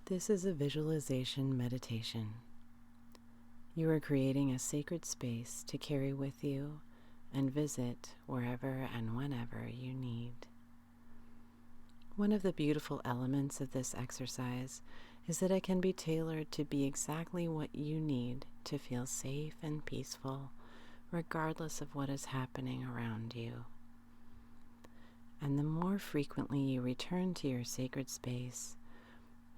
This is a visualization meditation. You are creating a sacred space to carry with you and visit wherever and whenever you need. One of the beautiful elements of this exercise is that it can be tailored to be exactly what you need to feel safe and peaceful, regardless of what is happening around you. And the more frequently you return to your sacred space,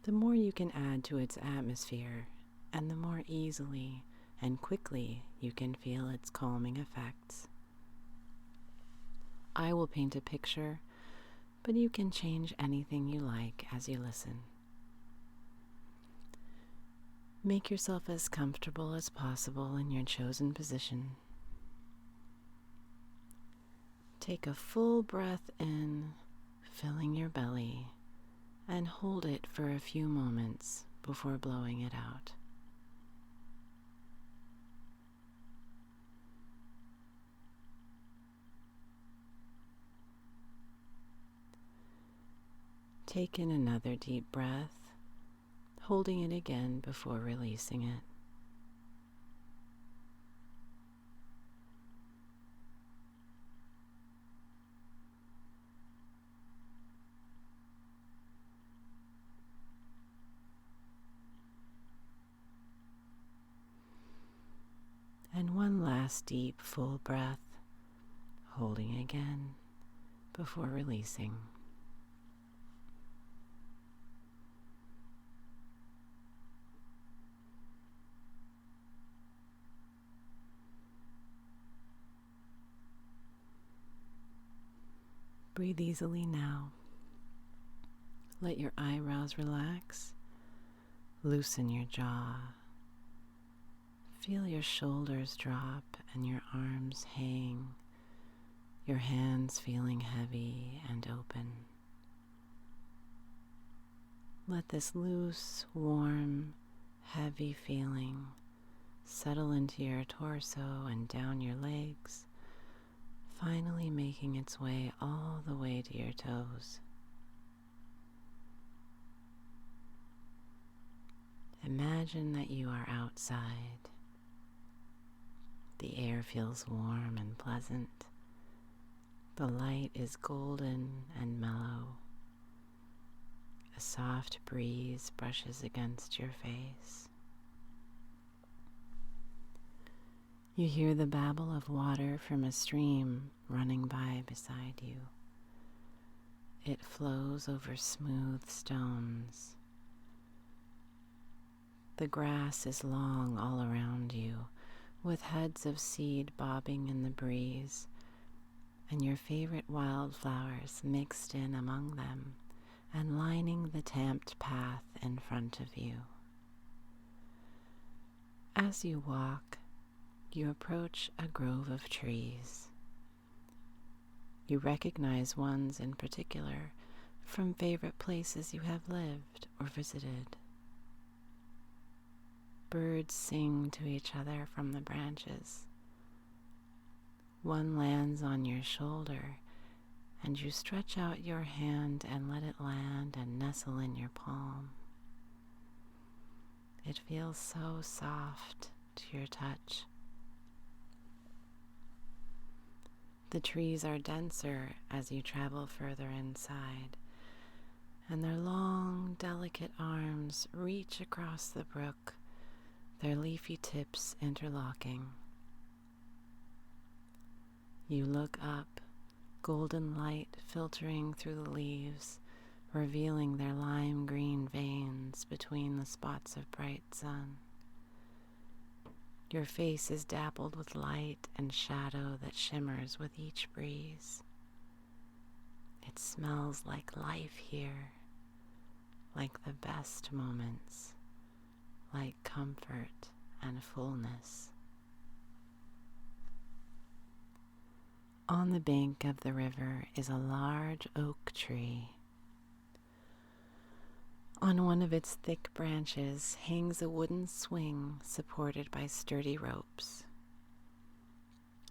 the more you can add to its atmosphere, and the more easily and quickly you can feel its calming effects. I will paint a picture, but you can change anything you like as you listen. Make yourself as comfortable as possible in your chosen position. Take a full breath in, filling your belly, and hold it for a few moments before blowing it out. Take in another deep breath, holding it again before releasing it. And one last deep, full breath, holding again before releasing. Breathe easily now. Let your eyebrows relax. Loosen your jaw. Feel your shoulders drop and your arms hang, your hands feeling heavy and open. Let this loose, warm, heavy feeling settle into your torso and down your legs, finally making its way all the way to your toes. Imagine that you are outside. The air feels warm and pleasant. The light is golden and mellow. A soft breeze brushes against your face. You hear the babble of water from a stream running by beside you. It flows over smooth stones. The grass is long all around you, with heads of seed bobbing in the breeze, and your favorite wildflowers mixed in among them and lining the tamped path in front of you. As you walk, you approach a grove of trees. You recognize ones in particular from favorite places you have lived or visited. Birds sing to each other from the branches. One lands on your shoulder, and you stretch out your hand and let it land and nestle in your palm. It feels so soft to your touch. The trees are denser as you travel further inside, and their long, delicate arms reach across the brook, their leafy tips interlocking. You look up, golden light filtering through the leaves, revealing their lime green veins between the spots of bright sun. Your face is dappled with light and shadow that shimmers with each breeze. It smells like life here, like the best moments, like comfort and fullness. On the bank of the river is a large oak tree. On one of its thick branches hangs a wooden swing supported by sturdy ropes.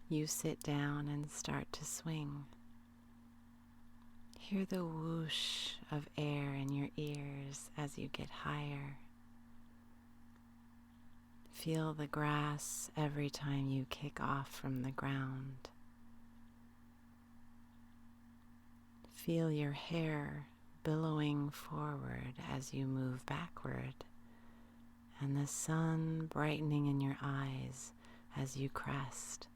You sit down and start to swing. Hear the whoosh of air in your ears as you get higher. Feel the grass every time you kick off from the ground. Feel your hair billowing forward as you move backward, and the sun brightening in your eyes as you crest,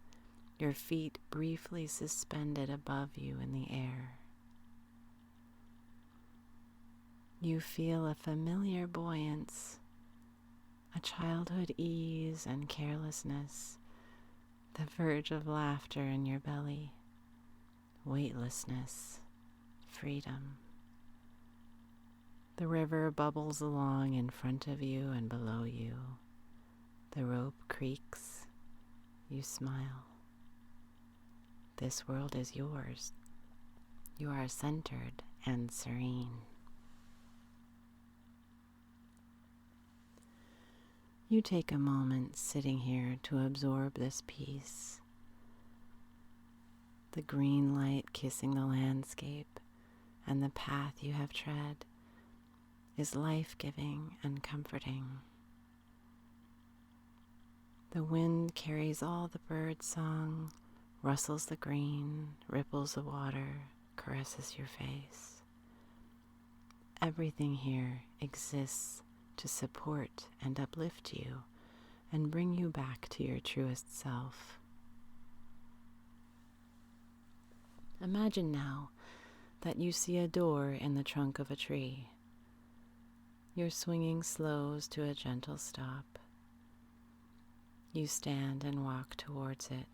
your feet briefly suspended above you in the air. You feel a familiar buoyance, a childhood ease and carelessness, the verge of laughter in your belly, weightlessness, freedom. The river bubbles along in front of you and below you. The rope creaks. You smile. This world is yours. You are centered and serene. You take a moment sitting here to absorb this peace. The green light kissing the landscape and the path you have tread is life-giving and comforting. The wind carries all the bird song, rustles the green, ripples the water, caresses your face. Everything here exists to support and uplift you and bring you back to your truest self. Imagine now that you see a door in the trunk of a tree. Your swinging slows to a gentle stop. You stand and walk towards it.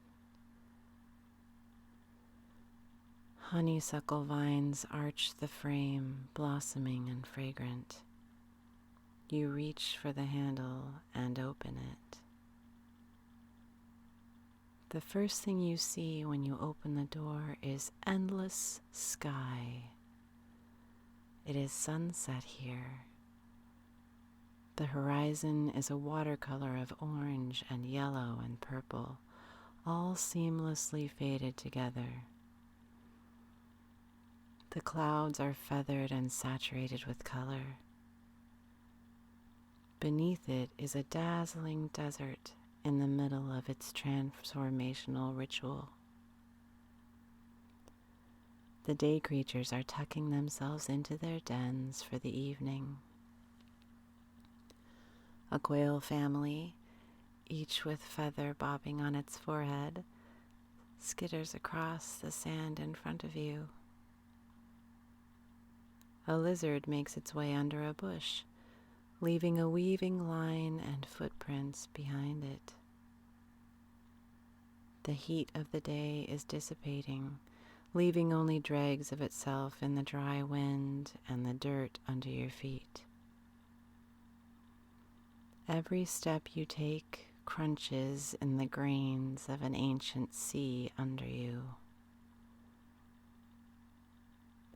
Honeysuckle vines arch the frame, blossoming and fragrant. You reach for the handle and open it. The first thing you see when you open the door is endless sky. It is sunset here. The horizon is a watercolor of orange and yellow and purple, all seamlessly faded together. The clouds are feathered and saturated with color. Beneath it is a dazzling desert in the middle of its transformational ritual. The day creatures are tucking themselves into their dens for the evening. A quail family, each with feather bobbing on its forehead, skitters across the sand in front of you. A lizard makes its way under a bush, leaving a weaving line and footprints behind it. The heat of the day is dissipating, leaving only dregs of itself in the dry wind and the dirt under your feet. Every step you take crunches in the grains of an ancient sea under you.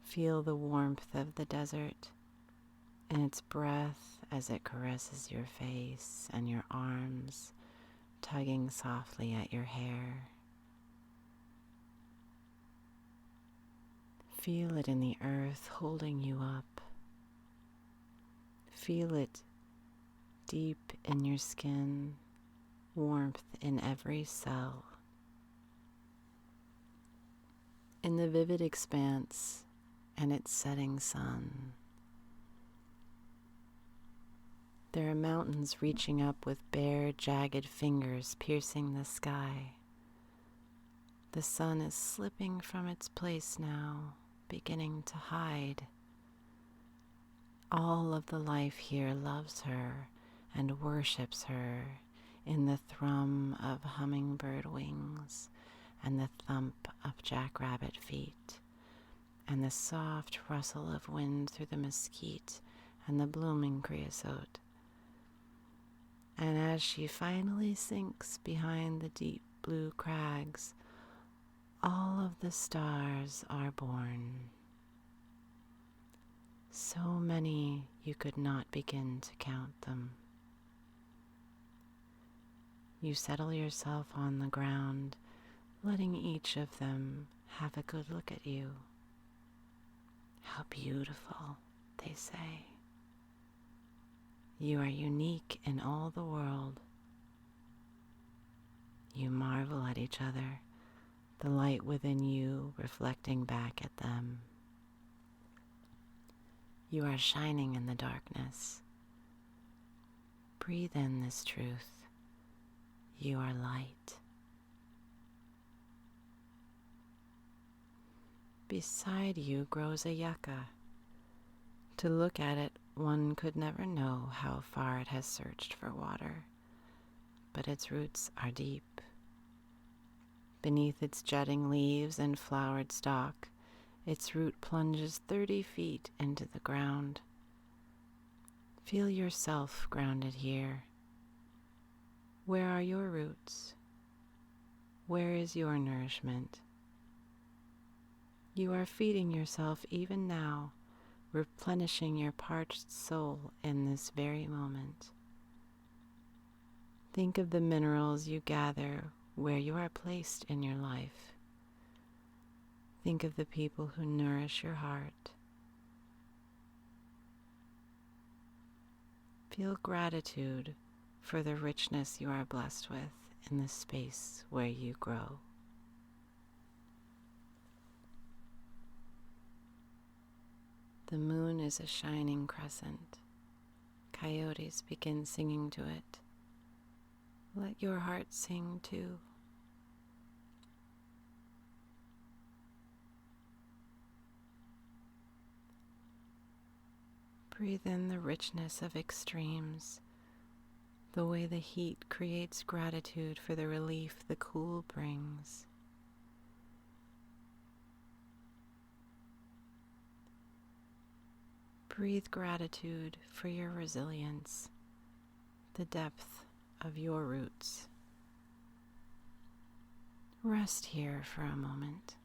Feel the warmth of the desert and its breath as it caresses your face and your arms, tugging softly at your hair. Feel it in the earth holding you up. Feel it deep in your skin, warmth in every cell. In the vivid expanse and its setting sun, there are mountains reaching up with bare, jagged fingers piercing the sky. The sun is slipping from its place now, beginning to hide. All of the life here loves her and worships her in the thrum of hummingbird wings and the thump of jackrabbit feet and the soft rustle of wind through the mesquite and the blooming creosote. And as she finally sinks behind the deep blue crags, all of the stars are born. So many you could not begin to count them. You settle yourself on the ground, letting each of them have a good look at you. How beautiful, they say. You are unique in all the world. You marvel at each other, the light within you reflecting back at them. You are shining in the darkness. Breathe in this truth. You are light. Beside you grows a yucca. To look at it, one could never know how far it has searched for water, but its roots are deep. Beneath its jutting leaves and flowered stalk, its root plunges 30 feet into the ground. Feel yourself grounded here. Where are your roots? Where is your nourishment? You are feeding yourself even now, replenishing your parched soul in this very moment. Think of the minerals you gather where you are placed in your life. Think of the people who nourish your heart. Feel gratitude for the richness you are blessed with in the space where you grow. The moon is a shining crescent. Coyotes begin singing to it. Let your heart sing too. Breathe in the richness of extremes, the way the heat creates gratitude for the relief the cool brings. Breathe gratitude for your resilience, the depth of your roots. Rest here for a moment.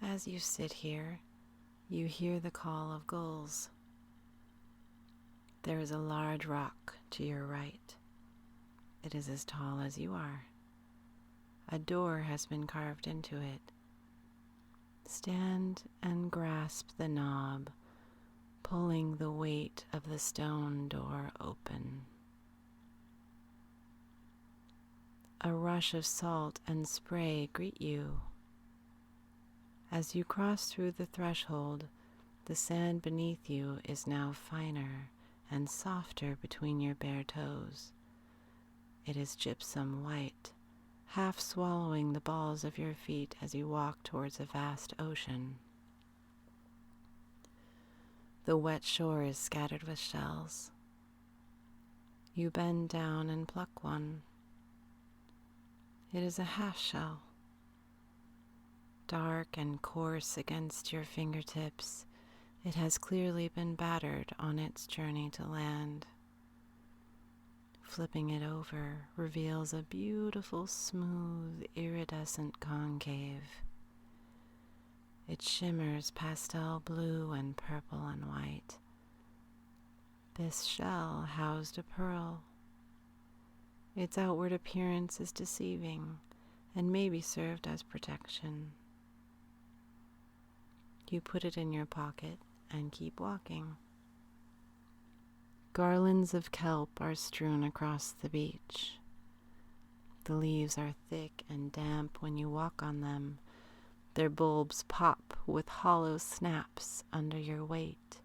As you sit here, you hear the call of gulls. There is a large rock to your right. It is as tall as you are. A door has been carved into it. Stand and grasp the knob, pulling the weight of the stone door open. A rush of salt and spray greet you. As you cross through the threshold, the sand beneath you is now finer and softer between your bare toes. It is gypsum white, half swallowing the balls of your feet as you walk towards a vast ocean. The wet shore is scattered with shells. You bend down and pluck one. It is a half shell. Dark and coarse against your fingertips, it has clearly been battered on its journey to land. Flipping it over reveals a beautiful, smooth, iridescent concave. It shimmers pastel blue and purple and white. This shell housed a pearl. Its outward appearance is deceiving and maybe served as protection. You put it in your pocket and keep walking. Garlands of kelp are strewn across the beach. The leaves are thick and damp when you walk on them. Their bulbs pop with hollow snaps under your weight.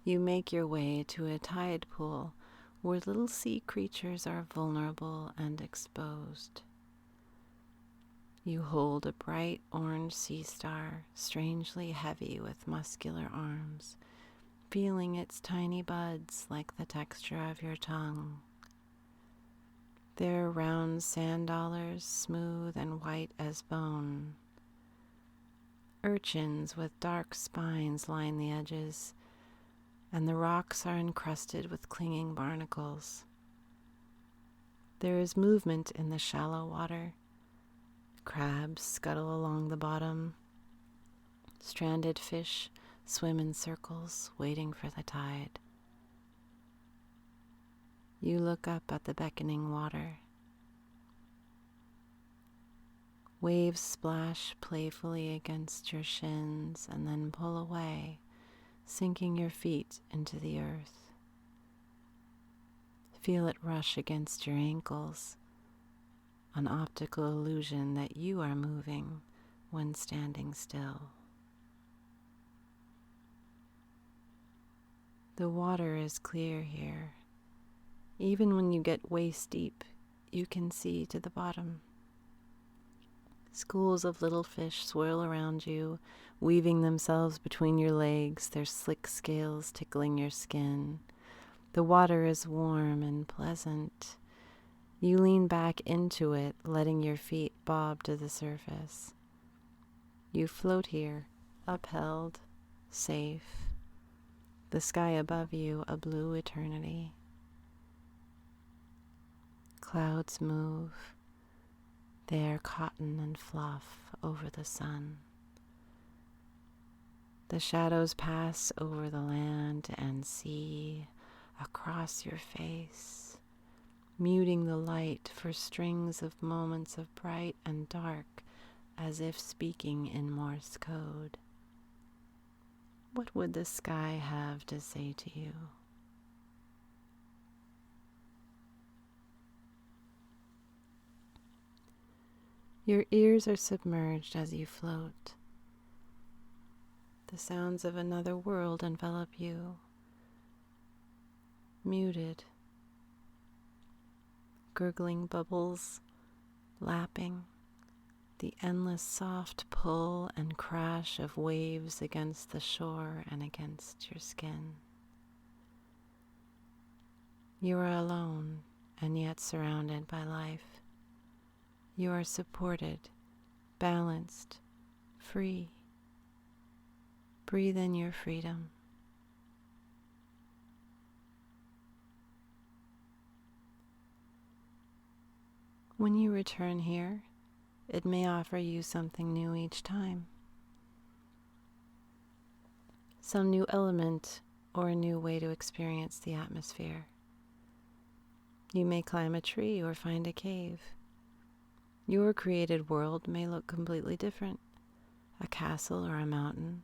You make your way to a tide pool where little sea creatures are vulnerable and exposed. You hold a bright orange sea star, strangely heavy with muscular arms, feeling its tiny buds like the texture of your tongue. They're round sand dollars, smooth and white as bone. Urchins with dark spines line the edges, and the rocks are encrusted with clinging barnacles. There is movement in the shallow water. Crabs scuttle along the bottom. Stranded fish swim in circles, waiting for the tide. you look up at the beckoning water. Waves splash playfully against your shins and then pull away, sinking your feet into the earth. Feel it rush against your ankles, an optical illusion that you are moving when standing still. The water is clear here. Even when you get waist deep, you can see to the bottom. Schools of little fish swirl around you, weaving themselves between your legs, their slick scales tickling your skin. The water is warm and pleasant. You lean back into it, letting your feet bob to the surface. You float here, upheld, safe. The sky above you, a blue eternity. Clouds move. They are cotton and fluff over the sun. The shadows pass over the land and sea, across your face, muting the light for strings of moments of bright and dark, as if speaking in Morse code. What would the sky have to say to you? Your ears are submerged as you float. The sounds of another world envelop you, muted, gurgling bubbles, lapping, the endless soft pull and crash of waves against the shore and against your skin. You are alone and yet surrounded by life. You are supported, balanced, free. Breathe in your freedom. When you return here, it may offer you something new each time. Some new element or a new way to experience the atmosphere. You may climb a tree or find a cave. Your created world may look completely different, a castle or a mountain,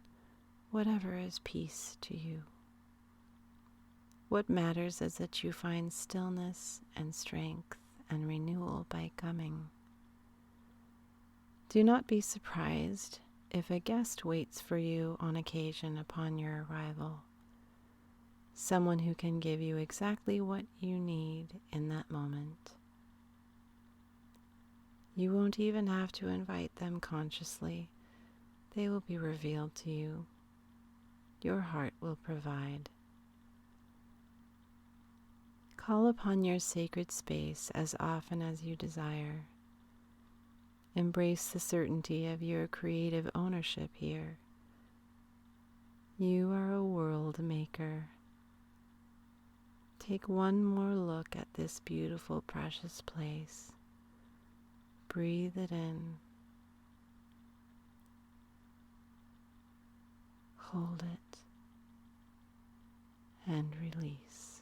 whatever is peace to you. What matters is that you find stillness and strength and renewal by coming. Do not be surprised if a guest waits for you on occasion upon your arrival, someone who can give you exactly what you need in that moment. You won't even have to invite them consciously. They will be revealed to you. Your heart will provide. Call upon your sacred space as often as you desire. Embrace the certainty of your creative ownership here. You are a world maker. Take one more look at this beautiful, precious place. Breathe it in. Hold it and release.